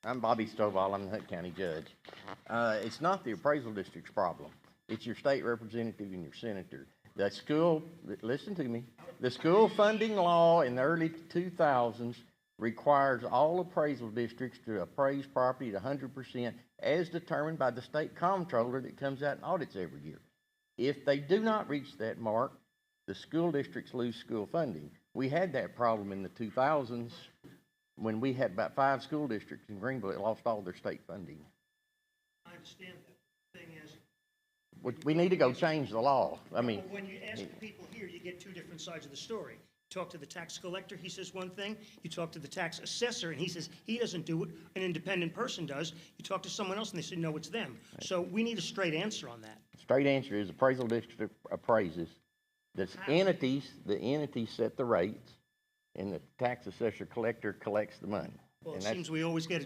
Speaker 7: I'm Bobby Stovall, I'm the Hunt County Judge. It's not the appraisal district's problem. It's your state representative and your senator. The school, listen to me, the school funding law in the early 2000s requires all appraisal districts to appraise property at 100% as determined by the state comptroller that comes out and audits every year. If they do not reach that mark, the school districts lose school funding. We had that problem in the 2000s when we had about 5 school districts in Greenville that lost all their state funding.
Speaker 6: I understand that. The thing is,
Speaker 7: We need to go change the law. I mean,
Speaker 6: when you ask people here, you get two different sides of the story. Talk to the tax collector, he says one thing. You talk to the tax assessor, and he says he doesn't do it, an independent person does. You talk to someone else, and they say, no, it's them. So we need a straight answer on that.
Speaker 7: straight answer is appraisal district appraises. The entities set the rates, and the tax assessor collector collects the money.
Speaker 6: Well,
Speaker 7: And
Speaker 6: it
Speaker 7: that's-
Speaker 6: seems we always get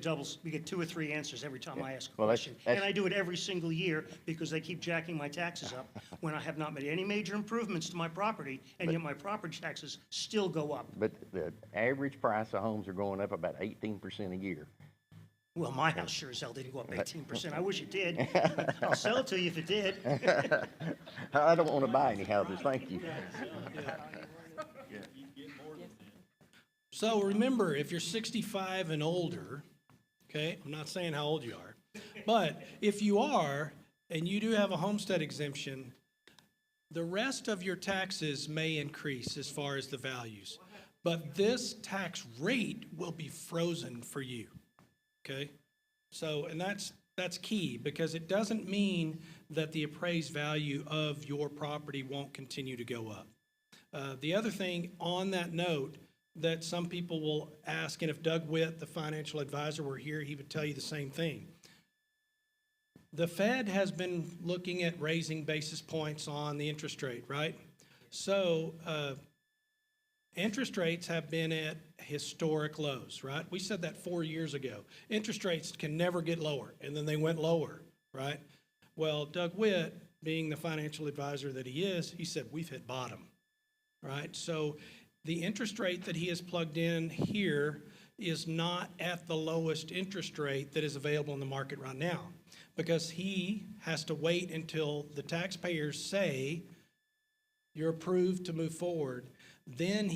Speaker 6: we get 2 or 3 answers every time I ask a
Speaker 7: Well, that's-
Speaker 6: question.
Speaker 7: that's-
Speaker 6: And I do it every single year because they keep jacking my taxes up when I have not made any major improvements to my property, and yet my property taxes still go up.
Speaker 7: But the average price of homes are going up about 18% a year.
Speaker 6: Well, my house sure as hell didn't go up 18%. I wish it did. I'll sell it to you if it did.
Speaker 7: I don't want to buy any houses, thank you.
Speaker 3: So remember, if you're 65 and older, okay, I'm not saying how old you are, but if you are and you do have a homestead exemption, the rest of your taxes may increase as far as the values. But this tax rate will be frozen for you, okay? So, and that's key, because it doesn't mean that the appraised value of your property won't continue to go up. The other thing on that note that some people will ask, and if Doug Witt, the financial advisor, were here, he would tell you the same thing. The Fed has been looking at raising basis points on the interest rate, right? So interest rates have been at historic lows, right? We said that 4 years ago. Interest rates can never get lower, and then they went lower, right? Well, Doug Witt, being the financial advisor that he is, he said, we've hit bottom, right? So the interest rate that he has plugged in here is not at the lowest interest rate that is available in the market right now, because he has to wait until the taxpayers say you're approved to move forward. Then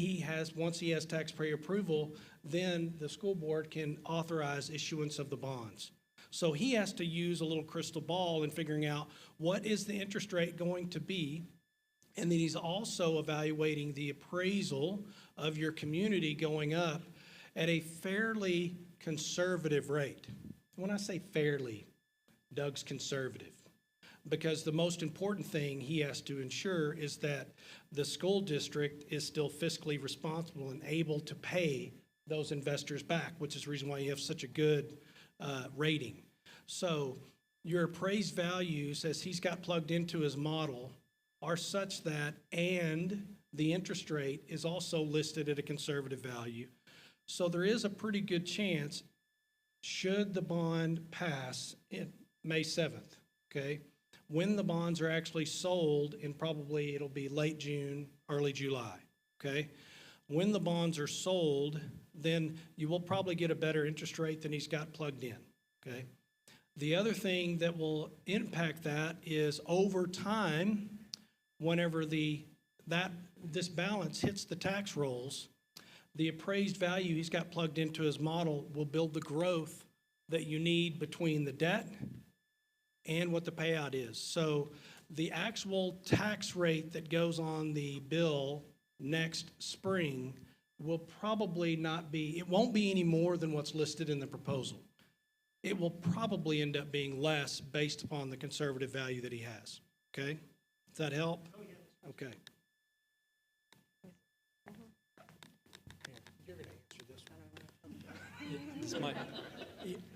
Speaker 3: once he has taxpayer approval, then the school board can authorize issuance of the bonds. So he has to use a little crystal ball in figuring out what is the interest rate going to be And then he's also evaluating the appraisal of your community going up at a fairly conservative rate. When I say fairly, Doug's conservative. Because the most important thing he has to ensure is that the school district is still fiscally responsible and able to pay those investors back, which is the reason why you have such a good rating. So your appraised values, as he's got plugged into his model, are such that, and the interest rate is also listed at a conservative value. So there is a pretty good chance, should the bond pass in May 7th, okay? When the bonds are actually sold, and probably it'll be late June, early July, okay? When the bonds are sold, then you will probably get a better interest rate than he's got plugged in, okay? The other thing that will impact that is over time, whenever this balance hits the tax rolls, the appraised value he's got plugged into his model will build the growth that you need between the debt and what the payout is. So the actual tax rate that goes on the bill next spring will probably not be, it won't be any more than what's listed in the proposal. It will probably end up being less based upon the conservative value that he has, okay? Does that help? Oh, yeah. Okay. You're gonna answer this one.
Speaker 5: This might,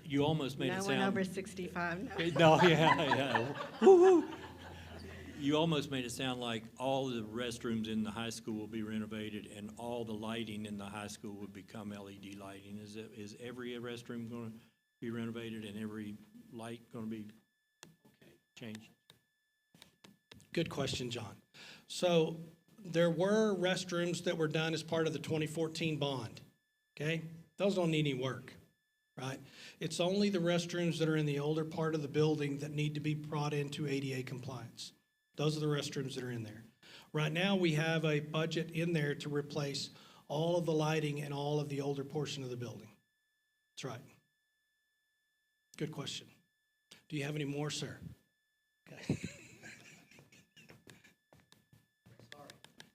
Speaker 5: you almost made it
Speaker 2: No
Speaker 5: sound.
Speaker 2: one over 65, no.
Speaker 5: No, yeah. Woo-hoo. You almost made it sound like all the restrooms in the high school will be renovated and all the lighting in the high school would become LED lighting. Is every restroom going to be renovated and every light going to be changed?
Speaker 3: Good question, John. So there were restrooms that were done as part of the 2014 bond, okay? Those don't need any work, right? It's only the restrooms that are in the older part of the building that need to be brought into ADA compliance. Those are the restrooms that are in there. Right now, we have a budget in there to replace all of the lighting in all of the older portion of the building. That's right. Good question. Do you have any more, sir? Okay.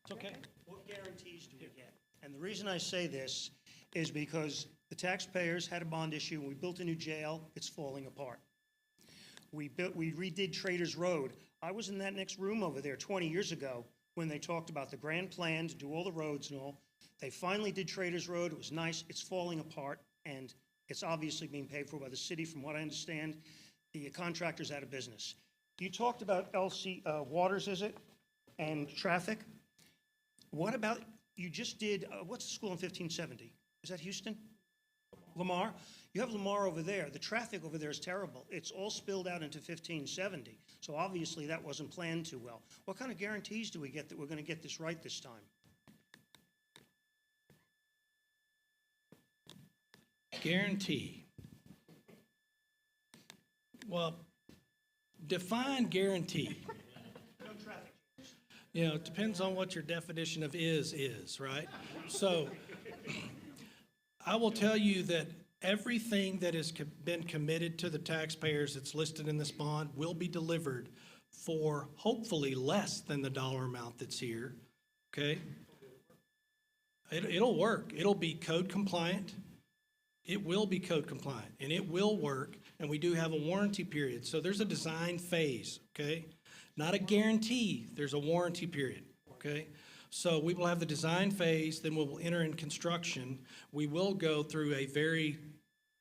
Speaker 3: It's okay.
Speaker 6: What guarantees do we get? And the reason I say this is because the taxpayers had a bond issue, and we built a new jail, it's falling apart. We redid Traders Road. I was in that next room over there 20 years ago when they talked about the grand plan to do all the roads and all. They finally did Traders Road, it was nice, it's falling apart, and it's obviously being paid for by the city, from what I understand. The contractor's out of business. You talked about LC Waters, is it, and traffic? What about, you just did, what's the school in 1570? Is that Houston? Lamar? You have Lamar over there. The traffic over there is terrible. It's all spilled out into 1570. So obviously that wasn't planned too well. What kind of guarantees do we get that we're going to get this right this time?
Speaker 3: Guarantee. Well, define guarantee.
Speaker 6: No traffic.
Speaker 3: You know, it depends on what your definition of is, right? So I will tell you that everything that has been committed to the taxpayers that's listed in this bond will be delivered for hopefully less than the dollar amount that's here, okay? It'll work. It'll be code compliant. It will be code compliant, and it will work, and we do have a warranty period. So there's a design phase, okay? Not a guarantee, there's a warranty period, okay? So we will have the design phase, then we will enter in construction. We will go through a very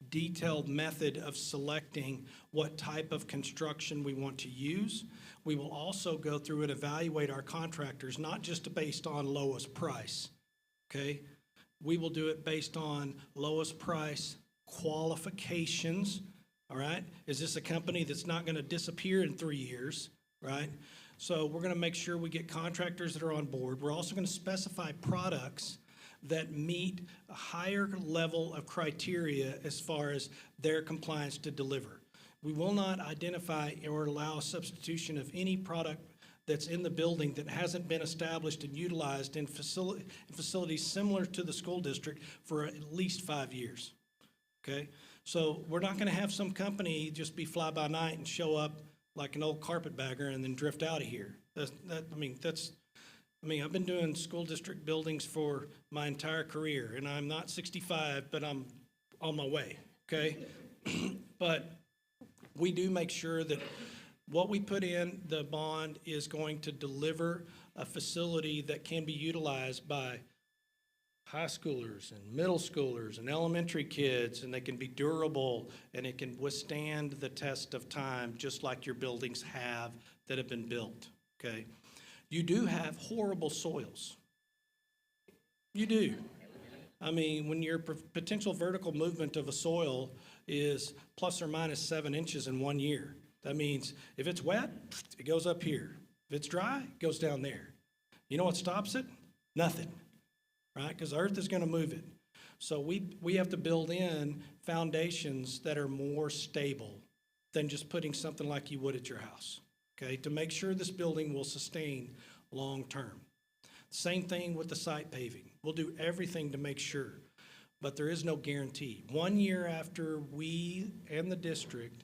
Speaker 3: detailed method of selecting what type of construction we want to use. We will also go through and evaluate our contractors, not just based on lowest price, okay? We will do it based on lowest price qualifications, all right? Is this a company that's not going to disappear in 3 years, right? So we're going to make sure we get contractors that are on board. We're also going to specify products that meet a higher level of criteria as far as their compliance to deliver. We will not identify or allow substitution of any product that's in the building that hasn't been established and utilized in facilities similar to the school district for at least 5 years, okay? So we're not going to have some company just be fly-by-night and show up like an old carpetbagger and then drift out of here. That's I mean, I've been doing school district buildings for my entire career, and I'm not 65, but I'm on my way, okay? But we do make sure that what we put in the bond is going to deliver a facility that can be utilized by high schoolers and middle schoolers and elementary kids, and they can be durable, and it can withstand the test of time, just like your buildings have that have been built, okay? You do have horrible soils. You do. I mean, when your potential vertical movement of a soil is plus or minus 7 inches in 1 year, that means if it's wet, it goes up here. If it's dry, it goes down there. You know what stops it? Nothing, right? Because the earth is going to move it. So we have to build in foundations that are more stable than just putting something like you would at your house, okay, to make sure this building will sustain long-term. Same thing with the site paving. We'll do everything to make sure, but there is no guarantee. 1 year after we and the district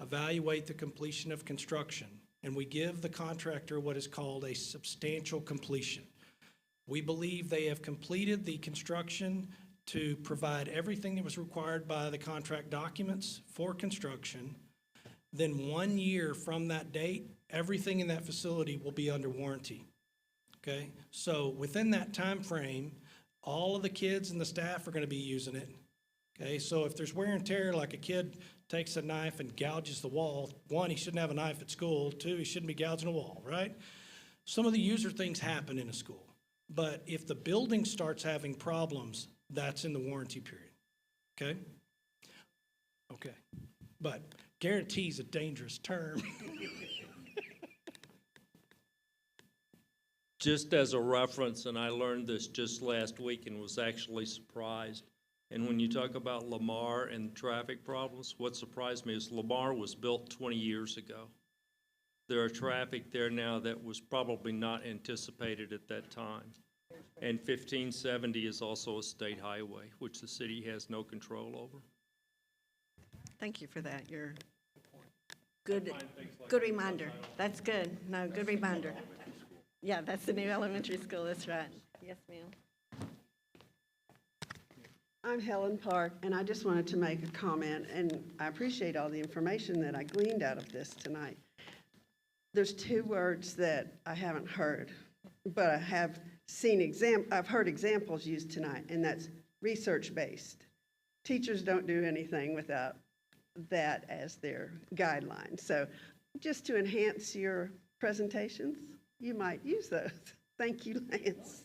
Speaker 3: evaluate the completion of construction, and we give the contractor what is called a substantial completion. We believe they have completed the construction to provide everything that was required by the contract documents for construction. Then 1 year from that date, everything in that facility will be under warranty, okay? So within that time frame, all of the kids and the staff are gonna be using it, okay? So if there's wear and tear, like a kid takes a knife and gouges the wall, 1, he shouldn't have a knife at school. 2, he shouldn't be gouging a wall, right? Some of the user things happen in a school. But if the building starts having problems, that's in the warranty period, okay? Okay, but guarantee is a dangerous term.
Speaker 5: Just as a reference, and I learned this just last week and was actually surprised. And when you talk about Lamar and traffic problems, what surprised me is Lamar was built 20 years ago. There are traffic there now that was probably not anticipated at that time. And 1570 is also a state highway, which the city has no control over.
Speaker 2: Thank you for that. You're good reminder. That's good. No, good reminder. Yeah, that's the new elementary school. That's right. Yes, ma'am.
Speaker 8: I'm Helen Park, and I just wanted to make a comment, and I appreciate all the information that I gleaned out of this tonight. There's 2 words that I haven't heard, but I have I've heard examples used tonight, and that's research-based. Teachers don't do anything without that as their guideline. So just to enhance your presentations, you might use those. Thank you, Lance.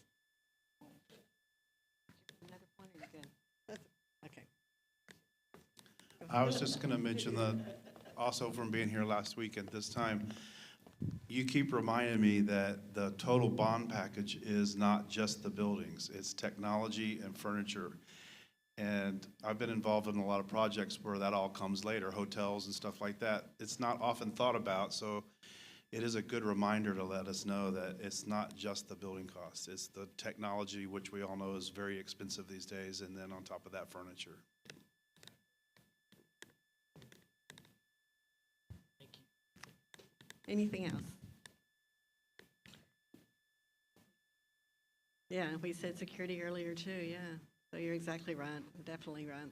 Speaker 2: Another one is good. Okay.
Speaker 9: I was just going to mention that also from being here last week at this time, you keep reminding me that the total bond package is not just the buildings, it's technology and furniture. And I've been involved in a lot of projects where that all comes later, hotels and stuff like that. It's not often thought about, so it is a good reminder to let us know that it's not just the building costs, it's the technology, which we all know is very expensive these days, and then on top of that, furniture.
Speaker 2: Anything else? Yeah, we said security earlier too, yeah. So you're exactly right, definitely right.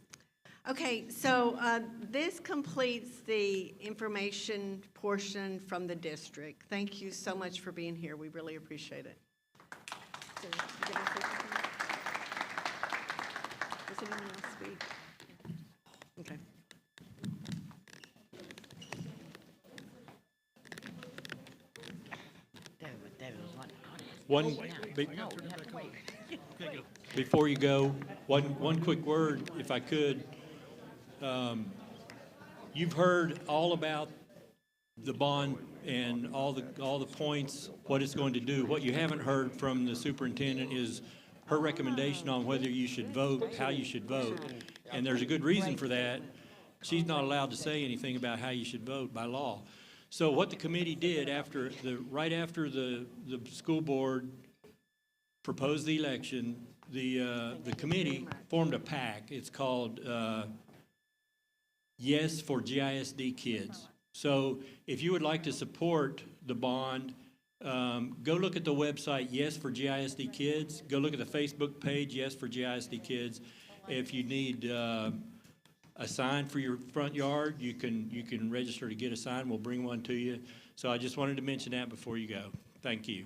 Speaker 2: Okay, so this completes the information portion from the district. Thank you so much for being here. We really appreciate it. So, you gonna say something? Does anyone else speak? Okay.
Speaker 5: Before you go, one quick word, if I could. You've heard all about the bond and all the points, what it's going to do. What you haven't heard from the superintendent is her recommendation on whether you should vote, how you should vote. And there's a good reason for that. She's not allowed to say anything about how you should vote by law. So what the committee did right after the school board proposed the election, the committee formed a PAC. It's called Yes for GISD Kids. So if you would like to support the bond, Go look at the website, Yes for GISD Kids. Go look at the Facebook page, Yes for GISD Kids. If you need a sign for your front yard, you can register to get a sign. We'll bring one to you. So I just wanted to mention that before you go. Thank you.